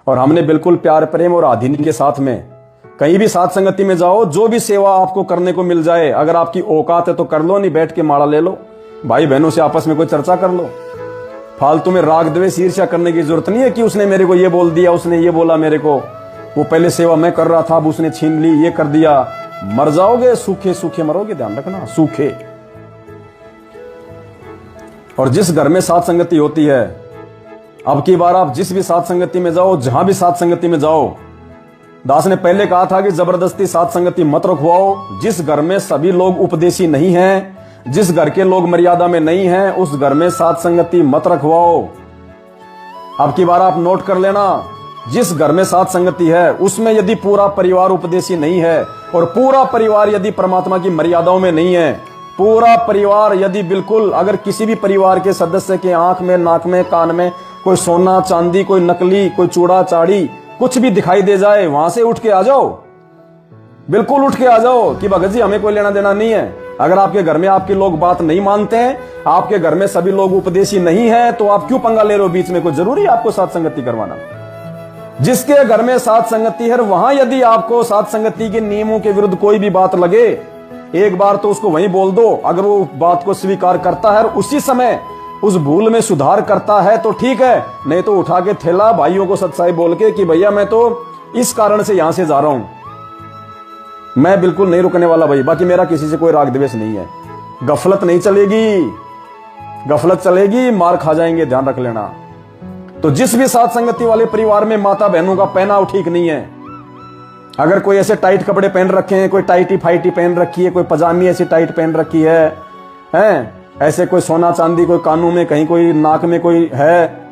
और हमने बिल्कुल प्यार प्रेम और आधीन के साथ में कहीं भी साथ संगति में जाओ, जो भी सेवा आपको करने को मिल जाए, अगर आपकी औकात है तो कर लो, नहीं बैठ के माड़ा ले लो, भाई बहनों से आपस में कोई चर्चा कर लो। फालतू में राग द्वेष ईर्ष्या करने की जरूरत नहीं है कि उसने मेरे को ये बोल दिया, उसने ये बोला मेरे को, वो पहले सेवा मैं कर रहा था अब उसने छीन ली, ये कर दिया। मर जाओगे, सूखे सूखे मरोगे, ध्यान रखना, सूखे। और जिस घर में साथ संगति होती है, अब की बार आप जिस भी साथ संगति में जाओ, जहां भी साथ संगति में जाओ, दास ने पहले कहा था कि जबरदस्ती साथ संगति मत रखवाओ। जिस घर में सभी लोग उपदेशी नहीं हैं, जिस घर के लोग मर्यादा में नहीं हैं, उस घर में साथ संगति मत रखवाओ। अब की बार आप नोट कर लेना, जिस घर में साथ संगति है उसमें यदि पूरा परिवार उपदेशी नहीं है, और पूरा परिवार यदि परमात्मा की मर्यादाओं में नहीं है, पूरा परिवार यदि बिल्कुल, अगर किसी भी परिवार के सदस्य के आंख में, नाक में, कान में कोई सोना चांदी, कोई नकली, कोई चूड़ा चाड़ी कुछ भी दिखाई दे जाए, वहां से उठ के आ जाओ, बिल्कुल उठ के आ जाओ कि भगत जी हमें कोई लेना देना नहीं है। अगर आपके घर में आपके लोग बात नहीं मानते हैं, आपके घर में सभी लोग उपदेशी नहीं है, तो आप क्यों पंगा ले रहे हो बीच में? कोई जरूरी है आपको साथ संगति करवाना? जिसके घर में साथ संगति है, वहां यदि आपको साथ संगति के नियमों के विरुद्ध कोई भी बात लगे, एक बार तो उसको वहीं बोल दो। अगर वो बात को स्वीकार करता है और उसी समय उस भूल में सुधार करता है तो ठीक है, नहीं तो उठा के थैला भाइयों को सच्चाई बोल के कि भैया मैं तो इस कारण से यहां से जा रहा हूं, मैं बिल्कुल नहीं रुकने वाला भाई, बाकी मेरा किसी से कोई राग द्वेष नहीं है। गफलत नहीं चलेगी, गफलत चलेगी मार खा जाएंगे, ध्यान रख लेना। तो जिस भी साथ संगति वाले परिवार में माता बहनों का पहनाव ठीक नहीं है, अगर कोई ऐसे टाइट कपड़े पहन रखे हैं, कोई टाइटी फाइटी पहन रखी है, कोई पजामी ऐसी टाइट पहन रखी है, ऐसे कोई सोना चांदी, कोई कानों में कहीं, कोई नाक में कोई है,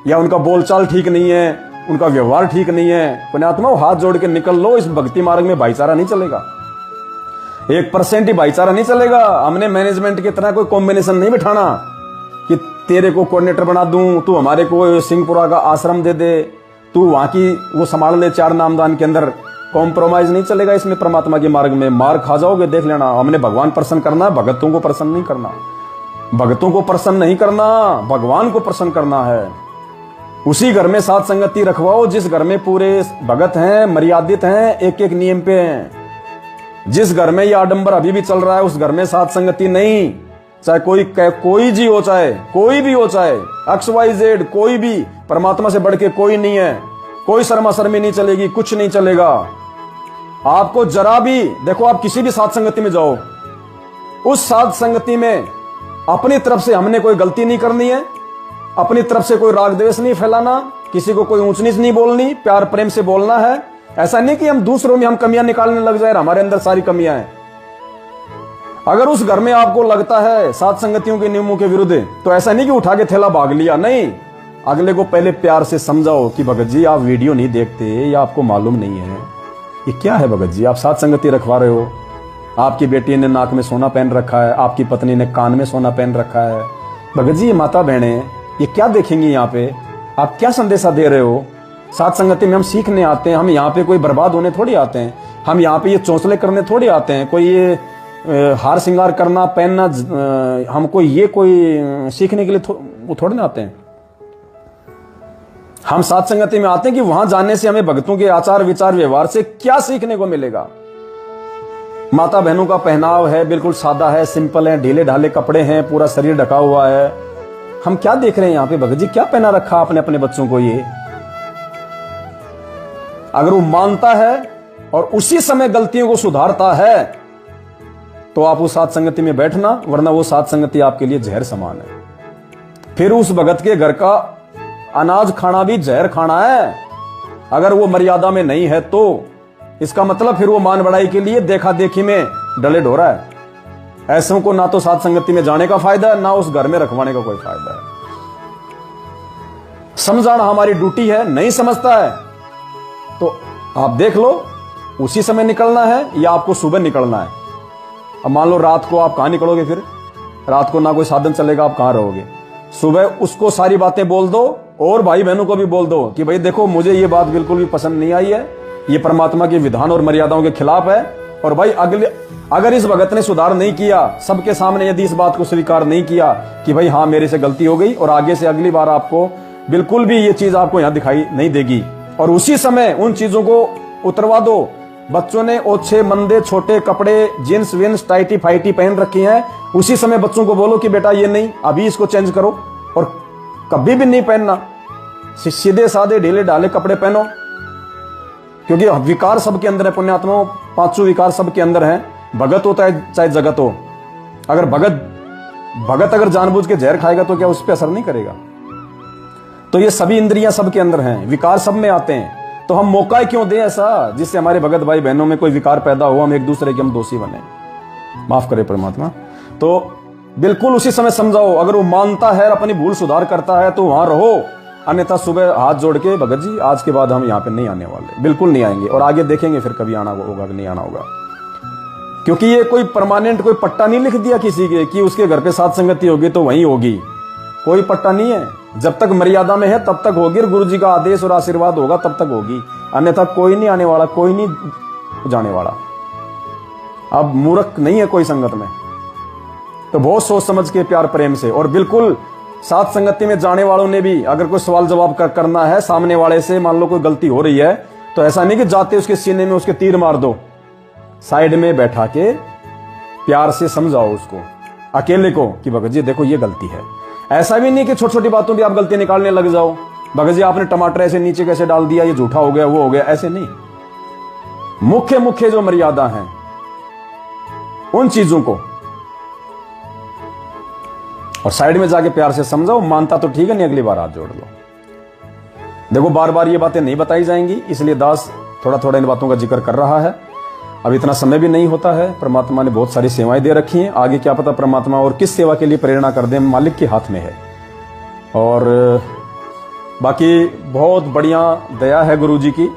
या उनका बोलचाल ठीक नहीं है, उनका व्यवहार ठीक नहीं है, पुण्यात्मा हाथ जोड़ के निकल लो। इस भक्ति मार्ग में भाईचारा नहीं चलेगा, 1% ही भाईचारा नहीं चलेगा। हमने मैनेजमेंट की तरह कोई कॉम्बिनेशन नहीं बिठाना कि तेरे को कोऑर्डिनेटर बना दूं, तू हमारे को सिंहपुरा का आश्रम दे दे, तू वहां की वो संभाल ले, 4 नामदान के अंदर कॉम्प्रोमाइज नहीं चलेगा इसमें। परमात्मा के मार्ग में मार खा जाओगे, देख लेना। हमने भगवान प्रसन्न करना है, भगतों को प्रसन्न नहीं करना, भगतों को प्रसन्न नहीं करना, भगवान को प्रसन्न करना है। उसी घर में साथ संगति रखवाओ जिस घर में पूरे भगत हैं, मर्यादित हैं, एक एक नियम पे हैं। जिस घर में यह आडंबर अभी भी चल रहा है, उस घर में साथ संगति नहीं। चाहे कोई जी हो, चाहे कोई भी हो, चाहे XYZ कोई भी, परमात्मा से बढ़ के कोई नहीं है। कोई शर्मा शर्मी नहीं चलेगी, कुछ नहीं चलेगा। आपको जरा भी देखो, आप किसी भी साथ संगति में जाओ, उस साथ संगति में अपनी तरफ से हमने कोई गलती नहीं करनी है, अपनी तरफ से कोई राग द्वेष नहीं फैलाना, किसी को कोई ऊंच नीच नहीं बोलनी, प्यार प्रेम से बोलना है। ऐसा नहीं कि हम दूसरों में हम कमियां निकालने लग जाए, हमारे अंदर सारी कमियां हैं। अगर उस घर में आपको लगता है साथ संगतियों के नियमों के विरुद्ध, तो ऐसा नहीं कि उठा के थैला भाग लिया, नहीं, अगले को पहले प्यार से समझाओ कि भगत जी आप वीडियो नहीं देखते या आपको मालूम नहीं है ये क्या है। भगत जी आप साथ संगति रखवा रहे हो, आपकी बेटी ने नाक में सोना पहन रखा है, आपकी पत्नी ने कान में सोना पहन रखा है। भगत जी ये माता बहने ये क्या देखेंगी, यहाँ पे आप क्या संदेशा दे रहे हो? साथ संगति में हम सीखने आते हैं, हम यहाँ पे कोई बर्बाद होने थोड़ी आते हैं, हम यहाँ पे ये चौंसले करने थोड़ी आते हैं, कोई ये हार श्रृंगार करना पहनना हमको ये कोई सीखने के लिए वो थोड़े ना आते हैं। हम साथ संगति में आते हैं कि वहां जाने से हमें भक्तों के आचार विचार व्यवहार से क्या सीखने को मिलेगा। माता बहनों का पहनाव है बिल्कुल सादा है, सिंपल है, ढीले ढाले कपड़े हैं, पूरा शरीर ढका हुआ है। हम क्या देख रहे हैं यहाँ पे? भगत जी क्या पहना रखा आपने अपने बच्चों को? ये अगर वो मानता है और उसी समय गलतियों को सुधारता है तो आप उस साथ संगति में बैठना, वरना वो साथ संगति आपके लिए जहर समान है। फिर उस भगत के घर का अनाज खाना भी जहर खाना है। अगर वो मर्यादा में नहीं है तो इसका मतलब फिर वो मान बढ़ाई के लिए देखा देखी में डले ढो रहा है। ऐसों को ना तो साथ संगति में जाने का फायदा है, ना उस घर में रखवाने का कोई फायदा है। समझाना हमारी ड्यूटी है, नहीं समझता है तो आप देख लो उसी समय निकलना है या आपको सुबह निकलना है। अब मान लो रात को आप कहां निकलोगे? फिर रात को ना कोई साधन चलेगा, आप कहां रहोगे? सुबह उसको सारी बातें बोल दो और भाई बहनों को भी बोल दो कि भाई देखो मुझे ये बात बिल्कुल भी पसंद नहीं आई है, ये परमात्मा के विधान और मर्यादाओं के खिलाफ है। और भाई अगर इस भगत ने सुधार नहीं किया, सबके सामने यदि इस बात को स्वीकार नहीं किया कि भाई हाँ मेरे से गलती हो गई और आगे से अगली बार आपको बिल्कुल भी ये चीज आपको यहां दिखाई नहीं देगी, और उसी समय उन चीजों को उतरवा दो। बच्चों ने ओछे मंदे छोटे कपड़े जींस विंस टाइटी फाइटी पहन रखी हैं, उसी समय बच्चों को बोलो कि बेटा ये नहीं, अभी इसको चेंज करो और कभी भी नहीं पहनना, सीधे साधे ढीले ढाले कपड़े पहनो। क्योंकि विकार सबके अंदर है पुण्यात्माओं, पांचों विकार सबके अंदर हैं। भगत होता है चाहे जगत हो, अगर भगत अगर जानबूझ के जहर खाएगा तो क्या उस पर असर नहीं करेगा? तो ये सभी इंद्रियां सबके अंदर हैं, विकार सब में आते हैं। तो हम मौका ही क्यों दें ऐसा जिससे हमारे भगत भाई बहनों में कोई विकार पैदा हो, हम एक दूसरे के हम दोषी बने। माफ करे परमात्मा। तो बिल्कुल उसी समय समझाओ, अगर वो मानता है अपनी भूल सुधार करता है तो वहां रहो, अन्यथा सुबह हाथ जोड़ के भगत जी आज के बाद हम यहाँ पे नहीं आने वाले, बिल्कुल नहीं आएंगे, और आगे देखेंगे फिर कभी आना होगा कि नहीं आना होगा। क्योंकि ये कोई परमानेंट कोई पट्टा नहीं लिख दिया किसी के कि उसके घर पे साथ संगति होगी तो वहीं होगी, कोई पट्टा नहीं है। जब तक मर्यादा में है तब तक होगी, गुरु जी का आदेश और आशीर्वाद होगा तब तक होगी, अन्यथा कोई नहीं आने वाला, कोई नहीं जाने वाला। अब मूर्ख नहीं है कोई संगत में, तो बहुत सोच समझ के प्यार प्रेम से, और बिल्कुल साथ संगति में जाने वालों ने भी अगर कोई सवाल जवाब करना है सामने वाले से, मान लो कोई गलती हो रही है तो ऐसा नहीं कि जाते उसके सीने में उसके तीर मार दो, साइड में बैठा के प्यार से समझाओ उसको अकेले को कि भगत जी देखो ये गलती है। ऐसा भी नहीं कि छोटी छोटी बातों की आप गलती निकालने लग जाओ, भगत जी आपने टमाटर ऐसे नीचे कैसे डाल दिया, ये झूठा हो गया वो हो गया, ऐसे नहीं। मुख्य मुख्य जो मर्यादा है उन चीजों को और साइड में जाके प्यार से समझाओ, मानता तो ठीक है, नहीं अगली बार हाथ जोड़ लो। देखो बार बार ये बातें नहीं बताई जाएंगी, इसलिए दास थोड़ा थोड़ा इन बातों का जिक्र कर रहा है। अब इतना समय भी नहीं होता है, परमात्मा ने बहुत सारी सेवाएं दे रखी हैं, आगे क्या पता परमात्मा और किस सेवा के लिए प्रेरणा कर दे, मालिक के हाथ में है। और बाकी बहुत बढ़िया दया है गुरु जी की,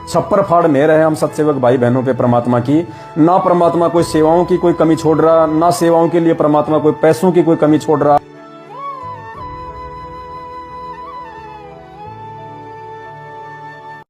छप्पर फाड़ मेहर है हम सत्सेवक भाई बहनों पे परमात्मा की। ना परमात्मा कोई सेवाओं की कोई कमी छोड़ रहा, ना सेवाओं के लिए परमात्मा कोई पैसों की कोई कमी छोड़ रहा।